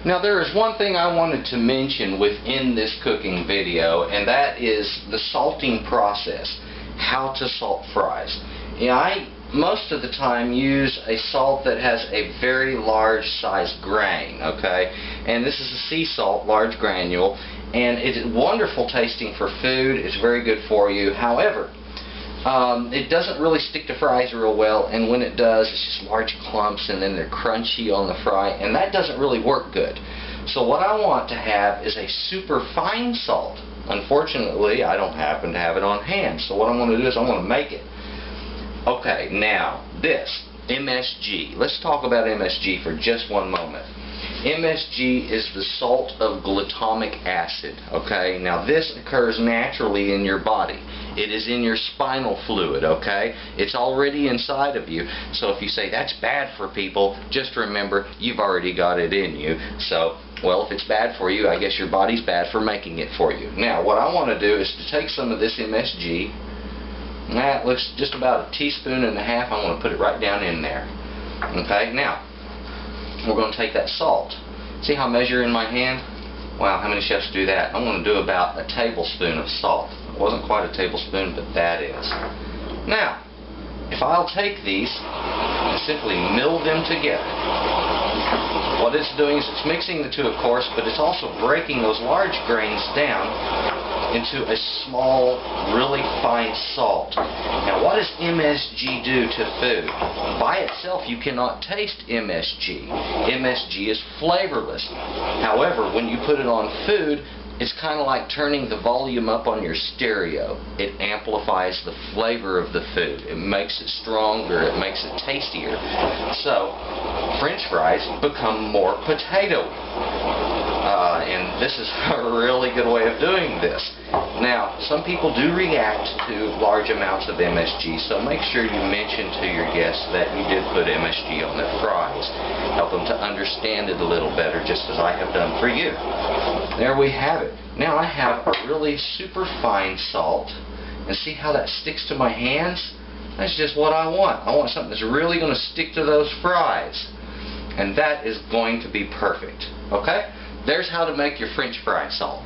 Now there is one thing I wanted to mention within this cooking video, and that is the salting process. How to salt fries. I most of the time use a salt that has a very large size grain, okay? And this is a sea salt, large granule, and it's wonderful tasting for food. It's very good for you. However, it doesn't really stick to fries real well, and when it does, it's just large clumps, and then they're crunchy on the fry, and that doesn't really work good. So what I want to have is a super fine salt. Unfortunately, I don't happen to have it on hand, so what I'm going to do is I'm going to make it. Okay, now this MSG. Let's talk about MSG for just one moment. MSG is the salt of glutamic acid. Okay, now this occurs naturally in your body. It is in your spinal fluid. Okay, it's already inside of you. So if you say that's bad for people, just remember you've already got it in you. So, well, if it's bad for you, I guess your body's bad for making it for you. Now, what I want to do is to take some of this MSG. That looks just about a teaspoon and a half. I'm going to put it right down in there. Okay, now we're going to take that salt. See how I measure in my hand? Wow, how many chefs do that? I'm going to do about a tablespoon of salt. It wasn't quite a tablespoon, but that is. Now, if I'll take these and simply mill them together, what it's doing is it's mixing the two, of course, but it's also breaking those large grains down into a small, really fine salt. Now, what does MSG do to food? By itself, you cannot taste MSG. MSG is flavorless. However, when you put it on food, it's kind of like turning the volume up on your stereo. It amplifies the flavor of the food. It makes it stronger. It makes it tastier. So, French fries become more potato-y. And this is a really good way of doing this. Now, some people do react to large amounts of MSG, so make sure you mention to your guests that you did put MSG on their fries. Help them to understand it a little better, just as I have done for you. There we have it. Now I have a really super fine salt, and see how that sticks to my hands? That's just what I want. I want something that's really going to stick to those fries, and that is going to be perfect. Okay? There's how to make your French fry salt.